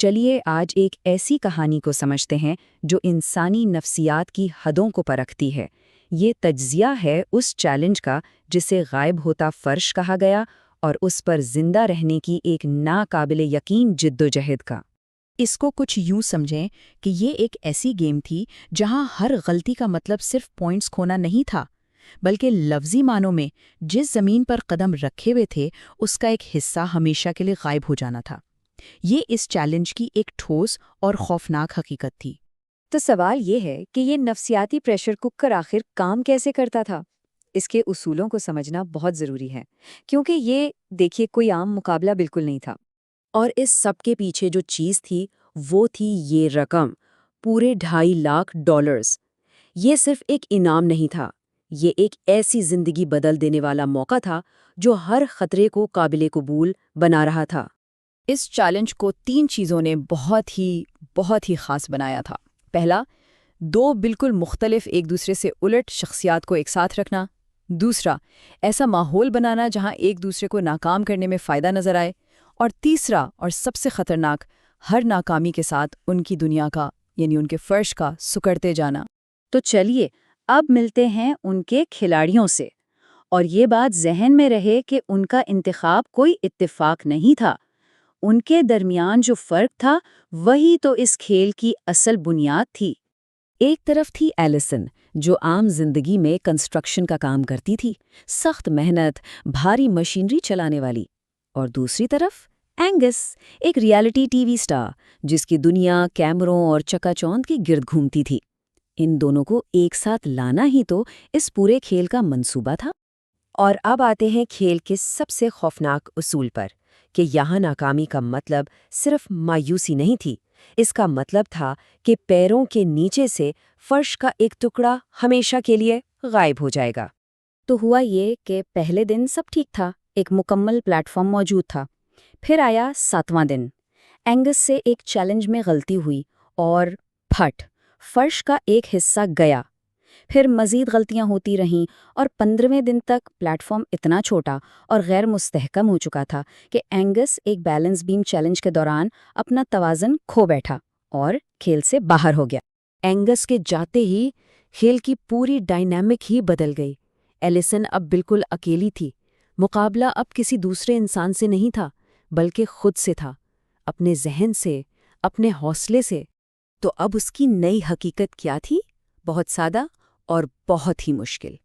چلیے آج ایک ایسی کہانی کو سمجھتے ہیں جو انسانی نفسیات کی حدوں کو پرکھتی ہے۔ یہ تجزیہ ہے اس چیلنج کا جسے غائب ہوتا فرش کہا گیا اور اس پر زندہ رہنے کی ایک ناقابل یقین جدوجہد کا۔ اس کو کچھ یوں سمجھیں کہ یہ ایک ایسی گیم تھی جہاں ہر غلطی کا مطلب صرف پوائنٹس کھونا نہیں تھا، بلکہ لفظی معنوں میں جس زمین پر قدم رکھے ہوئے تھے اس کا ایک حصہ ہمیشہ کے لیے غائب ہو جانا تھا۔ یہ اس چیلنج کی ایک ٹھوس اور خوفناک حقیقت تھی۔ تو سوال یہ ہے کہ یہ نفسیاتی پریشر کوکر آخر کام کیسے کرتا تھا؟ اس کے اصولوں کو سمجھنا بہت ضروری ہے، کیونکہ یہ دیکھیے کوئی عام مقابلہ بالکل نہیں تھا۔ اور اس سب کے پیچھے جو چیز تھی وہ تھی یہ رقم، پورے $2.5 لاکھ۔ یہ صرف ایک انعام نہیں تھا، یہ ایک ایسی زندگی بدل دینے والا موقع تھا جو ہر خطرے کو قابل قبول بنا رہا تھا۔ اس چیلنج کو 3 چیزوں نے بہت ہی خاص بنایا تھا۔ پہلا، 2 بالکل مختلف ایک دوسرے سے الٹ شخصیات کو ایک ساتھ رکھنا۔ دوسرا، ایسا ماحول بنانا جہاں ایک دوسرے کو ناکام کرنے میں فائدہ نظر آئے۔ اور تیسرا اور سب سے خطرناک، ہر ناکامی کے ساتھ ان کی دنیا کا یعنی ان کے فرش کا سکڑتے جانا۔ تو چلیے اب ملتے ہیں ان کے کھلاڑیوں سے، اور یہ بات ذہن میں رہے کہ ان کا انتخاب کوئی اتفاق نہیں تھا۔ ان کے درمیان جو فرق تھا وہی تو اس کھیل کی اصل بنیاد تھی۔ ایک طرف تھی ایلیسن، جو عام زندگی میں کنسٹرکشن کا کام کرتی تھی، سخت محنت، بھاری مشینری چلانے والی۔ اور دوسری طرف اینگس، ایک ریالٹی ٹی وی سٹار، جس کی دنیا کیمروں اور چکا چوند کے گرد گھومتی تھی۔ ان دونوں کو ایک ساتھ لانا ہی تو اس پورے کھیل کا منصوبہ تھا۔ اور اب آتے ہیں کھیل کے سب سے خوفناک اصول پر، کہ یہاں ناکامی کا مطلب صرف مایوسی نہیں تھی، اس کا مطلب تھا کہ پیروں کے نیچے سے فرش کا ایک ٹکڑا ہمیشہ کے لیے غائب ہو جائے گا۔ تو ہوا یہ کہ پہلے دن سب ٹھیک تھا، ایک مکمل پلیٹ فارم موجود تھا۔ پھر آیا 7واں دن، اینگس سے ایک چیلنج میں غلطی ہوئی اور پھٹ، فرش کا ایک حصہ گیا۔ پھر مزید غلطیاں ہوتی رہیں اور 15ویں دن تک پلیٹ فارم اتنا چھوٹا اور غیر مستحکم ہو چکا تھا کہ اینگس ایک بیلنس بیم چیلنج کے دوران اپنا توازن کھو بیٹھا اور کھیل سے باہر ہو گیا۔ اینگس کے جاتے ہی کھیل کی پوری ڈائنامک ہی بدل گئی۔ ایلیسن اب بالکل اکیلی تھی۔ مقابلہ اب کسی دوسرے انسان سے نہیں تھا، بلکہ خود سے تھا، اپنے ذہن سے، اپنے حوصلے سے۔ تو اب اس کی نئی حقیقت کیا تھی؟ بہت سادہ اور بہت ہی مشکل۔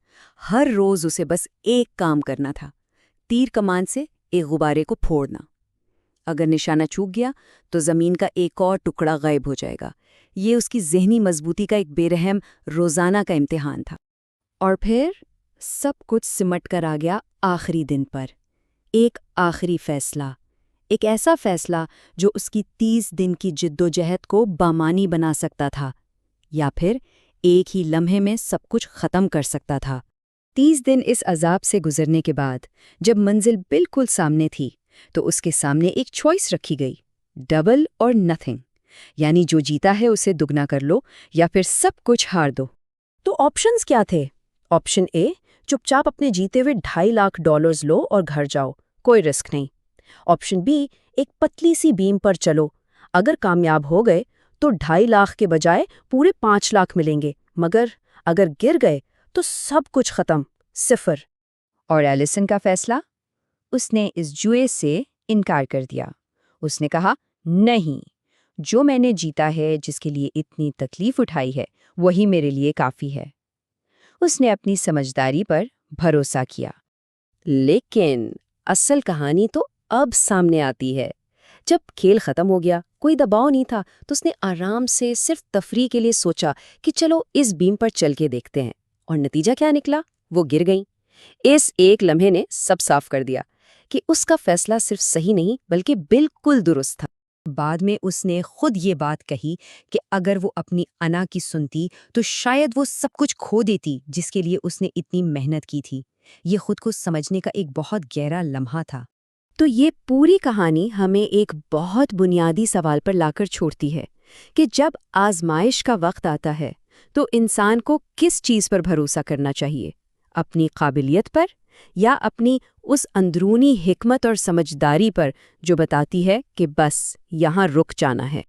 ہر روز اسے بس ایک کام کرنا تھا، تیر کمان سے ایک غبارے کو پھوڑنا۔ اگر نشانہ چوک گیا تو زمین کا ایک اور ٹکڑا غائب ہو جائے گا۔ یہ اس کی ذہنی مضبوطی کا ایک بے رحم روزانہ کا امتحان تھا۔ اور پھر سب کچھ سمٹ کر آ گیا آخری دن پر، ایک آخری فیصلہ، ایک ایسا فیصلہ جو اس کی 30 دن کی جدوجہد کو بامانی بنا سکتا تھا، یا پھر ایک ہی لمحے میں سب کچھ ختم کر سکتا تھا۔ 30 دن اس عذاب سے گزرنے کے بعد جب منزل بالکل سامنے تھی تو اس کے سامنے ایک چوائس رکھی گئی، ڈبل اور نتھنگ، یعنی جو جیتا ہے اسے دگنا کر لو یا پھر سب کچھ ہار دو۔ تو آپشنز کیا تھے؟ آپشن اے، چپ چاپ اپنے جیتے ہوئے $2.5 لاکھ لو اور گھر جاؤ، کوئی رسک نہیں۔ آپشن بی، ایک پتلی سی بیم پر چلو، اگر کامیاب ہو گئے تو 2.5 لاکھ کے بجائے پورے 5 لاکھ ملیں گے، مگر اگر گر گئے تو سب کچھ ختم، صفر۔ اور ایلیسن کا فیصلہ؟ اس نے اس جوئے سے انکار کر دیا۔ اس نے کہا، نہیں، جو میں نے جیتا ہے، جس کے لیے اتنی تکلیف اٹھائی ہے، وہی میرے لیے کافی ہے۔ اس نے اپنی سمجھداری پر بھروسہ کیا۔ لیکن اصل کہانی تو اب سامنے آتی ہے۔ جب کھیل ختم ہو گیا، کوئی دباؤ نہیں تھا، تو اس نے آرام سے صرف تفریح کے لیے سوچا کہ چلو اس بیم پر چل کے دیکھتے ہیں۔ اور نتیجہ کیا نکلا؟ وہ گر گئیں۔ اس ایک لمحے نے سب صاف کر دیا کہ اس کا فیصلہ صرف صحیح نہیں بلکہ بالکل درست تھا۔ بعد میں اس نے خود یہ بات کہی کہ اگر وہ اپنی انا کی سنتی تو شاید وہ سب کچھ کھو دیتی جس کے لیے اس نے اتنی محنت کی تھی۔ یہ خود کو سمجھنے کا ایک بہت گہرا لمحہ تھا۔ تو یہ پوری کہانی ہمیں ایک بہت بنیادی سوال پر لا کر چھوڑتی ہے کہ جب آزمائش کا وقت آتا ہے تو انسان کو کس چیز پر بھروسہ کرنا چاہیے؟ اپنی قابلیت پر یا اپنی اس اندرونی حکمت اور سمجھداری پر جو بتاتی ہے کہ بس یہاں رک جانا ہے؟